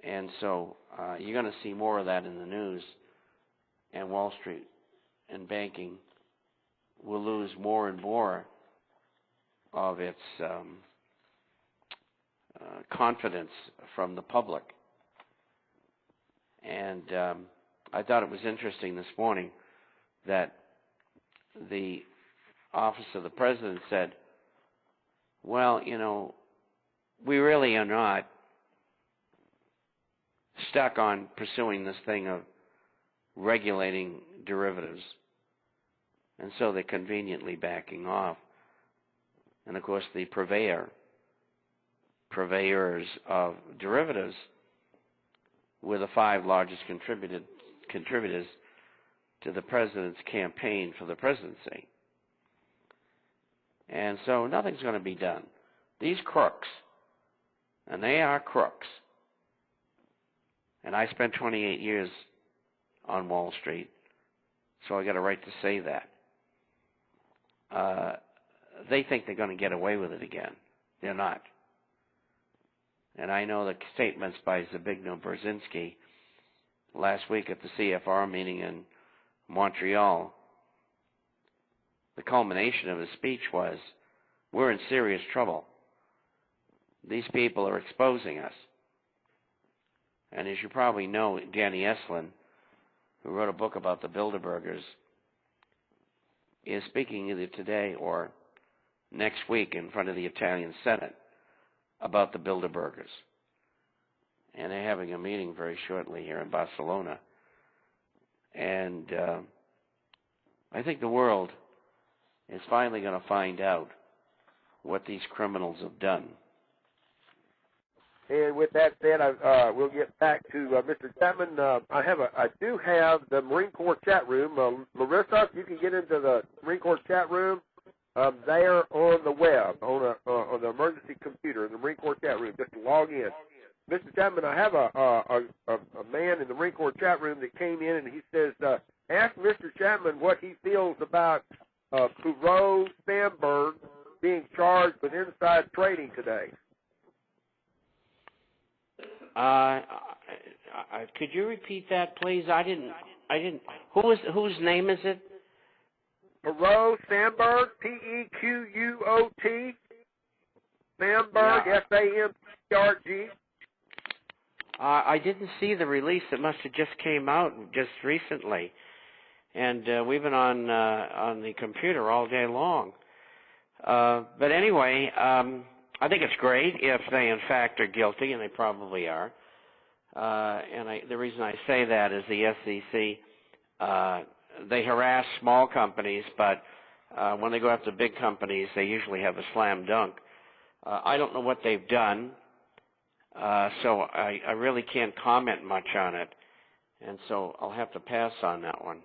And so you're going to see more of that in the news, and Wall Street and banking will lose more and more of its confidence from the public. And I thought it was interesting this morning that the office of the president said, well, we really are not stuck on pursuing this thing of regulating derivatives. And so they're conveniently backing off. And of course, the purveyors of derivatives were the 5 largest contributors to the president's campaign for the presidency. And so nothing's going to be done. These crooks, and they are crooks, and I spent 28 years on Wall Street, so I got a right to say that. They think they're going to get away with it again. They're not. And I know the statements by Zbigniew Brzezinski last week at the CFR meeting in Montreal, the culmination of his speech was, we're in serious trouble. These people are exposing us. And as you probably know, Danny Eslin, who wrote a book about the Bilderbergers, is speaking either today or next week in front of the Italian Senate about the Bilderbergers. And they're having a meeting very shortly here in Barcelona. And I think the world is finally going to find out what these criminals have done. And with that said, we'll get back to Mr. Chapman. I do have the Marine Corps chat room. Larissa, if you can get into the Marine Corps chat room, there on the web, on the emergency computer in the Marine Corps chat room. Just log in. Mr. Chapman, I have a man in the Marine Corps chat room that came in, and he says, ask Mr. Chapman what he feels about Perot Sandberg being charged with inside trading today. Could you repeat that, please? I didn't. Whose name is it? Perot Sandberg, P-E-Q-U-O-T. Sandberg, S-A-M-B-R-G. I didn't see the release. It must have just came out just recently, and we've been on the computer all day long. But anyway, I think it's great if they in fact are guilty, and they probably are. The reason I say that is the SEC, they harass small companies, but when they go after big companies, they usually have a slam dunk. I don't know what they've done, so I really can't comment much on it, and so I'll have to pass on that one.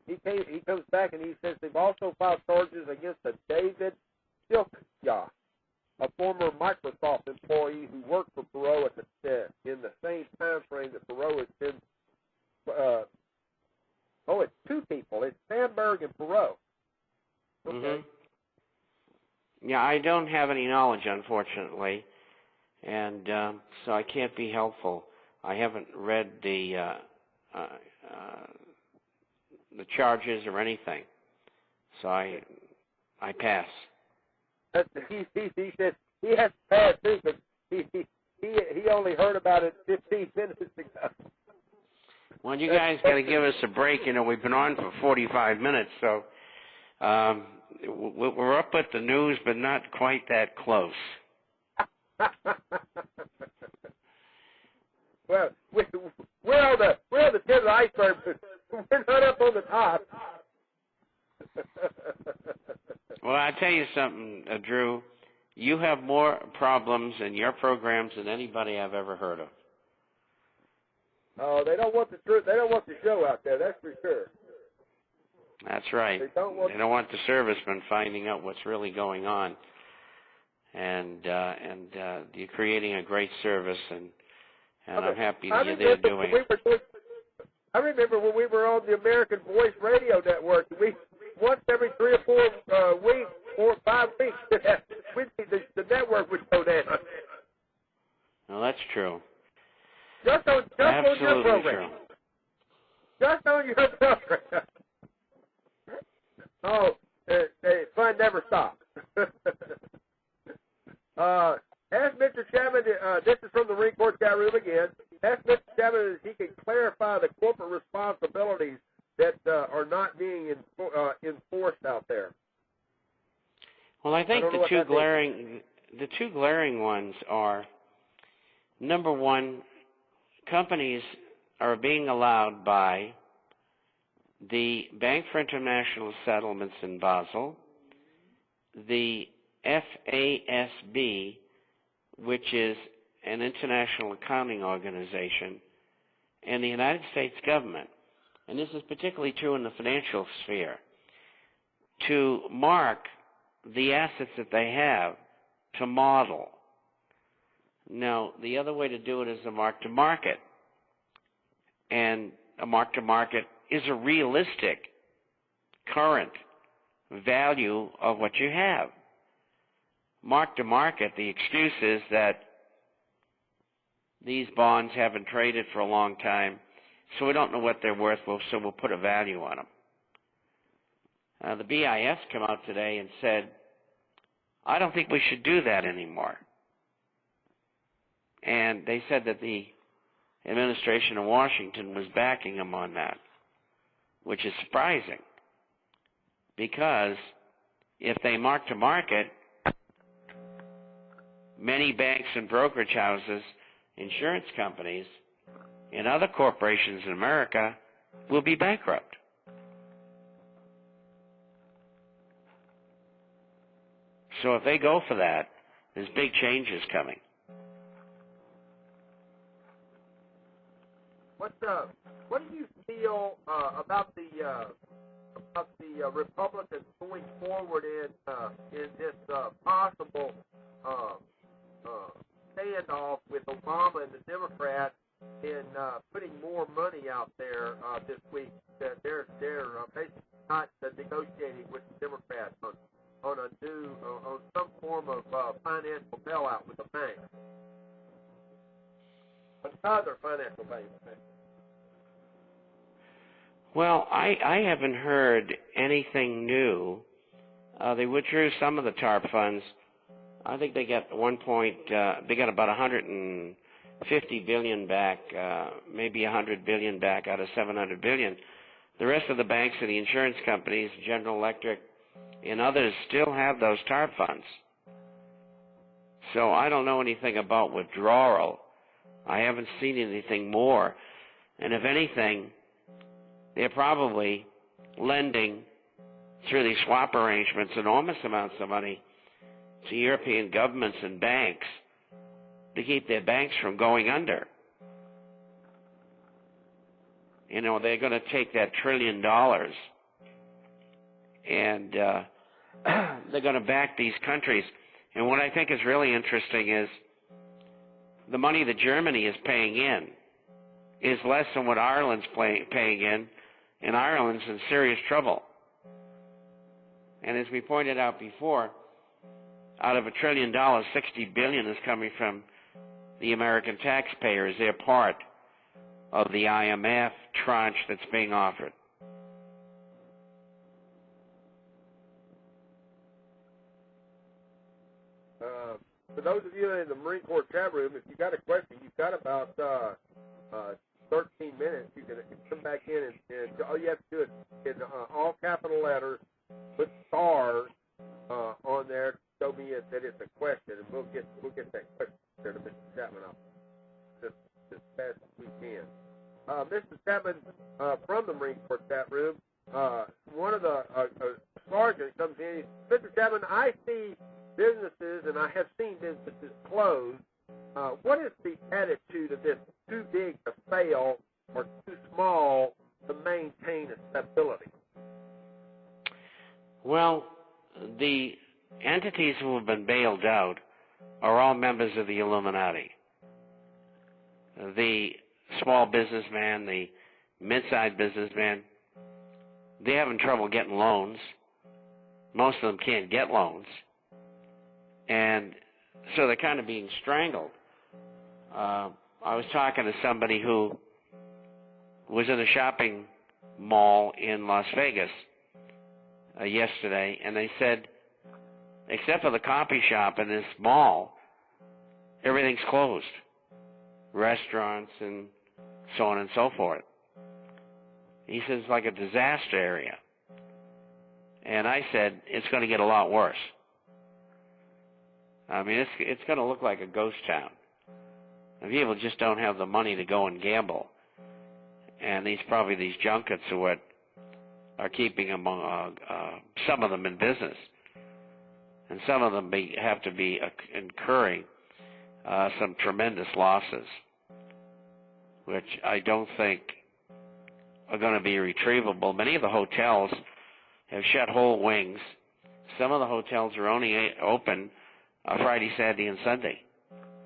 He comes back and he says they've also filed charges against a David Silkya, a former Microsoft employee who worked for Perot in the same time frame that Perot has been. It's 2 people. It's Sandberg and Perot. Okay. Mm-hmm. Yeah, I don't have any knowledge, unfortunately, and so I can't be helpful. I haven't read the charges or anything, so I pass. He said he has to pass too, but he only heard about it 15 minutes ago. Well, you guys got to give us a break. We've been on for 45 minutes, so we're up at the news, but not quite that close. Well, we're on the tip of the iceberg, but we're not up on the top. Well, I tell you something, Drew. You have more problems in your programs than anybody I've ever heard of. Oh, they don't want the truth. They don't want the show out there. That's for sure. That's right. They don't want the servicemen finding out what's really going on. And you're creating a great service, and I'm happy that you're there doing it. I remember when we were on the American Voice Radio Network. Once every 3 or 4 weeks, 4 or 5 weeks, the network would go down. Well, that's true. Just on your Absolutely program. true. Just on your program. Oh, fun never stops. Ask Mr. Chapman, this is from the Marine Corps chat room again, ask Mr. Chapman if he can clarify the corporate responsibilities that are not being enforced out there. Well, I think the two glaring ones are, number one, companies are being allowed by the Bank for International Settlements in Basel, the FASB, which is an international accounting organization, and the United States government, and this is particularly true in the financial sphere, to mark the assets that they have, to model. Now, the other way to do it is a mark-to-market, and a mark-to-market is a realistic current value of what you have. Mark-to-market, the excuse is that these bonds haven't traded for a long time, so we don't know what they're worth, so we'll put a value on them. The BIS came out today and said, I don't think we should do that anymore. And they said that the administration in Washington was backing them on that, which is surprising, because if they mark to market, many banks and brokerage houses, insurance companies, and other corporations in America will be bankrupt. So if they go for that, there's big changes coming. What do you feel about the Republicans going forward in this possible standoff with Obama and the Democrats in putting more money out there this week? They're basically not negotiating with the Democrats on some form of financial bailout with the bank. Another financial bailout. Well, I haven't heard anything new. They withdrew some of the TARP funds. I think they got they got about 150 billion back, maybe 100 billion back out of 700 billion. The rest of the banks and the insurance companies, General Electric and others, still have those TARP funds. So I don't know anything about withdrawal. I haven't seen anything more. And if anything, they're probably lending through these swap arrangements enormous amounts of money to European governments and banks to keep their banks from going under. You know, they're going to take that $1 trillion and they're going to back these countries. And what I think is really interesting is the money that Germany is paying in is less than what Ireland's paying in, and Ireland's in serious trouble. And as we pointed out before, out of $1 trillion, 60 billion is coming from the American taxpayers. They're part of the IMF tranche that's being offered. For those of you in the Marine Corps chat room, if you got a question, you've got about 13 minutes. You can come back in, and all you have to do is in all capital letters, put stars on there to show me that it's a question, and we'll get that question there to Mr. Chapman just as fast as we can. Mr. Chapman, from the Marine Corps chat room, one of the sergeant comes in. Mr. Chapman, I see businesses, and I have seen businesses close. What is the attitude of this? Too big to fail or too small to maintain a stability? Well, the entities who have been bailed out are all members of the Illuminati. The small businessman, the mid-sized businessman, they're having trouble getting loans. Most of them can't get loans. And so they're kind of being strangled. I was talking to somebody who was in a shopping mall in Las Vegas yesterday, and they said, except for the coffee shop in this mall, everything's closed. Restaurants and so on and so forth. He says it's like a disaster area. And I said, it's going to get a lot worse. I mean, it's going to look like a ghost town. And people just don't have the money to go and gamble. And these junkets are what are keeping them, some of them in business. And some of them have to be incurring some tremendous losses, which I don't think are going to be retrievable. Many of the hotels have shut whole wings. Some of the hotels are only open Friday, Saturday, and Sunday.